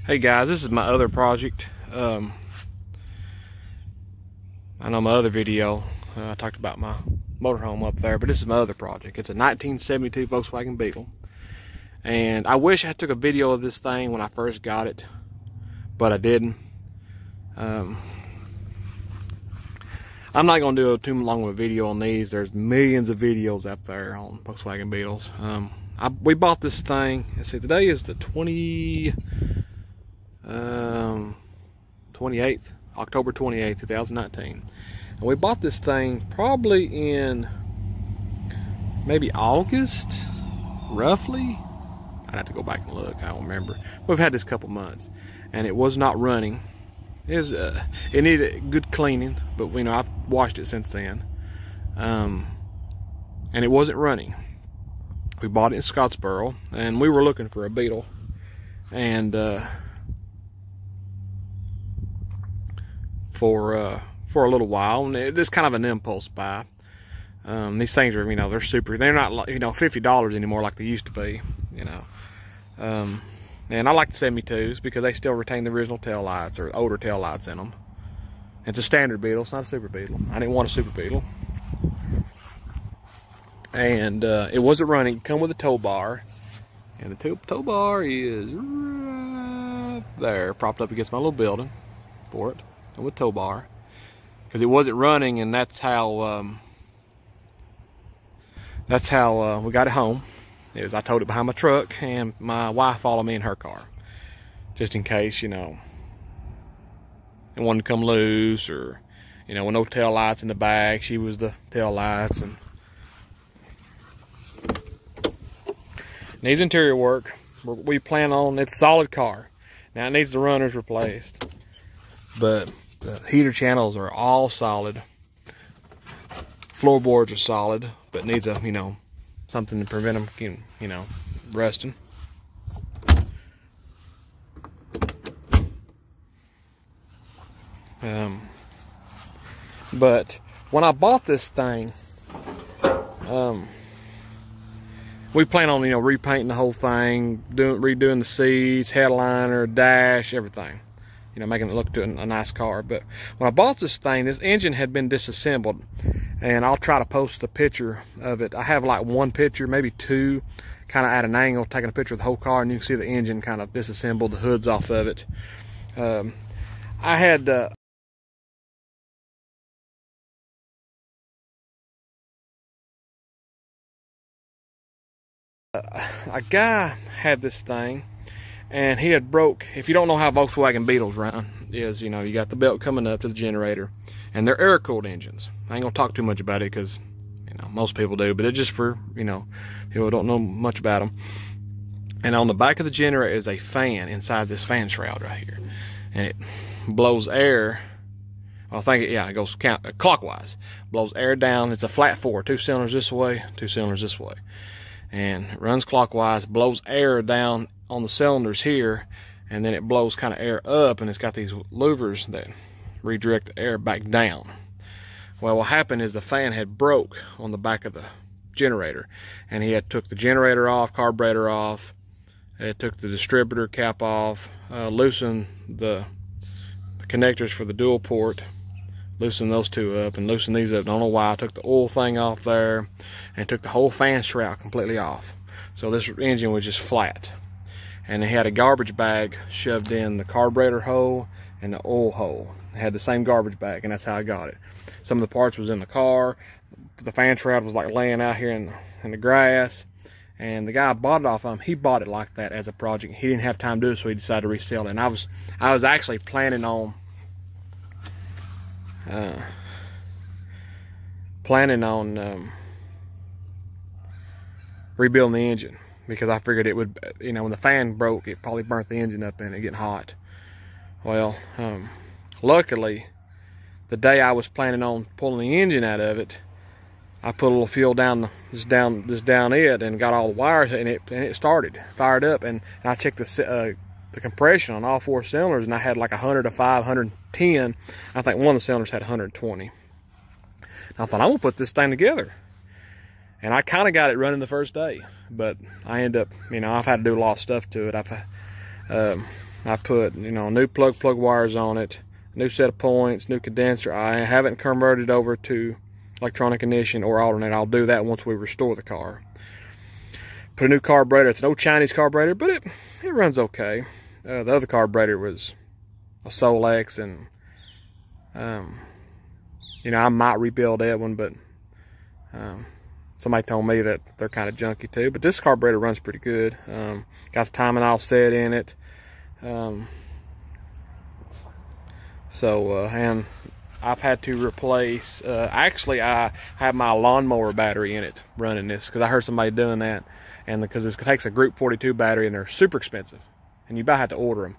Hey guys, this is my other project. I know my other video, I talked about my motorhome up there, but this is my other project. It's a 1972 Volkswagen Beetle. And I wish I took a video of this thing when I first got it, but I didn't. I'm not going to do too long of a video on these. There's millions of videos out there on Volkswagen Beetles. We bought this thing. Let's see, today is the 28th, October 28th, 2019. And we bought this thing probably in maybe August, roughly. I'd have to go back and look, I don't remember. We've had this couple months and it was not running. It needed good cleaning, but you know, I've washed it since then. And it wasn't running. We bought it in Scottsboro and we were looking for a Beetle. And for a little while, and it's kind of an impulse buy. These things are, you know, they're not, you know, $50 anymore like they used to be, you know. And I like the 72s because they still retain the original tail lights or older tail lights in them. It's a standard Beetle, it's not a Super Beetle. I didn't want a Super Beetle. And it wasn't running. It come with a tow bar, and the tow bar is right there, propped up against my little building for it, and with tow bar, because it wasn't running, and that's how we got it home. I towed it behind my truck, and my wife followed me in her car, just in case, you know, it wanted to come loose, or, you know, with no tail lights in the back, she was the tail lights. And needs interior work. We plan on, it's a solid car. Now it needs the runners replaced, but the heater channels are all solid. Floorboards are solid, but needs a, you know, something to prevent them, you know, rusting. But when I bought this thing, we plan on, you know, repainting the whole thing, redoing the seats, headliner, dash, everything. You know, making it look to a nice car. But when I bought this thing, this engine had been disassembled. And I'll try to post the picture of it. I have like one picture, maybe two, kind of at an angle, taking a picture of the whole car, and you can see the engine kind of disassembled, the hood's off of it. I had a guy had this thing, and he had broke. If you don't know how Volkswagen Beetles run, is, you know, you got the belt coming up to the generator, and they're air-cooled engines. I ain't gonna talk too much about it because, you know, most people do, but it's just for, you know, people who don't know much about them. And on the back of the generator is a fan inside this fan shroud right here, and it blows air. I think it goes clockwise, blows air down. It's a flat four, 2 cylinders this way, 2 cylinders this way, and it runs clockwise, blows air down on the cylinders here, and then it blows kind of air up, and it's got these louvers that redirect the air back down. Well, what happened is the fan had broke on the back of the generator, and he had took the generator off, carburetor off, it took the distributor cap off, loosened the connectors for the dual port, loosened those two up, and loosened these up. I don't know why. I took the oil thing off there, and took the whole fan shroud completely off. So this engine was just flat. And it had a garbage bag shoved in the carburetor hole and the oil hole. It had the same garbage bag, and that's how I got it. Some of the parts was in the car. The fan shroud was like laying out here in the grass. And the guy I bought it off of him, he bought it like that as a project. He didn't have time to do it, so he decided to resell it. And I was actually planning on rebuilding the engine, because I figured it would, you know, when the fan broke, it probably burnt the engine up and it getting hot. Well, luckily, the day I was planning on pulling the engine out of it, I put a little fuel down it, and got all the wires, and it started, fired up, and I checked the compression on all 4 cylinders, and I had like 105, 110. I think one of the cylinders had 120. I thought, I'm gonna put this thing together, and I kind of got it running the first day, but I ended up, you know, I've had to do a lot of stuff to it. I put, you know, new plug wires on it, new set of points, new condenser. I haven't converted over to electronic ignition or alternate. I'll do that once we restore the car. Put a new carburetor. It's an old Chinese carburetor, but it runs okay. The other carburetor was a Solex, and you know, I might rebuild that one, but somebody told me that they're kind of junky too. But this carburetor runs pretty good. Got the timing all set in it. And I've had to replace, actually I have my lawnmower battery in it running this, because I heard somebody doing that, and because it takes a Group 42 battery, and they're super expensive, and you about have to order them.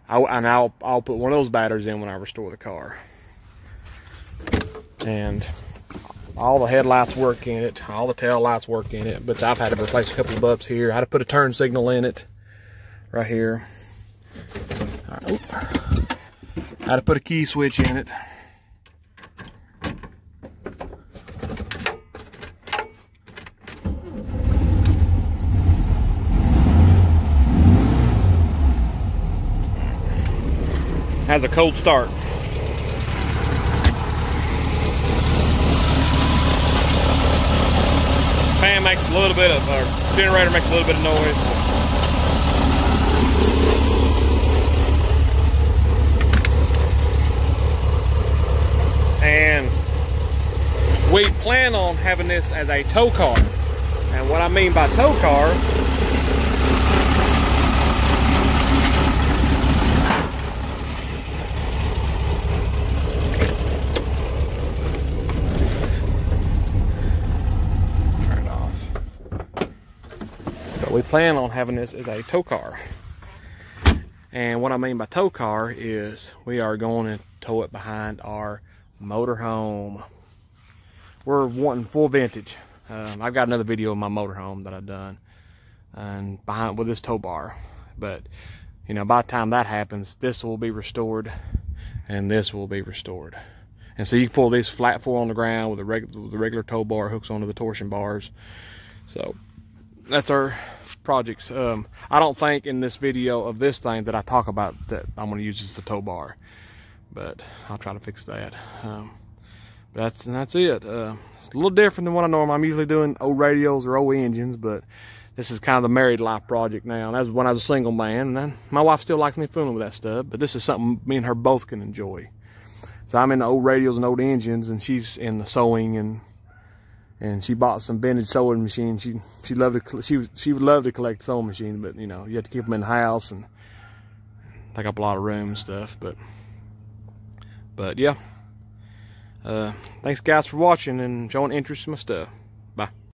I'll put one of those batteries in when I restore the car. And all the headlights work in it, all the tail lights work in it, but I've had to replace a couple of bulbs here. I had to put a turn signal in it right here. I had to put a key switch in it. Has a cold start. Fan makes a little bit of, or generator makes a little bit of noise. And we plan on having this as a tow car. And what I mean by tow car, we plan on having this as a tow car. And what I mean by tow car is we are going to tow it behind our motorhome. We're wanting full vintage. I've got another video of my motorhome that I've done, and behind with this tow bar. But you know, by the time that happens, this will be restored, and this will be restored. And so you can pull this flat four on the ground with the regular tow bar, hooks onto the torsion bars. So that's our projects. I don't think in this video of this thing that I talk about that I'm going to use just the tow bar, but I'll try to fix that. That's it. It's a little different than what I normally. I'm usually doing old radios or old engines, but this is kind of the married life project now. And that's when I was a single man, and then my wife still likes me fooling with that stuff, but this is something me and her both can enjoy. So I'm in the old radios and old engines, and she's in the sewing, and she bought some vintage sewing machines. She would love to collect sewing machines, but you know, you have to keep them in the house and take up a lot of room and stuff. But yeah, thanks guys for watching and showing interest in my stuff.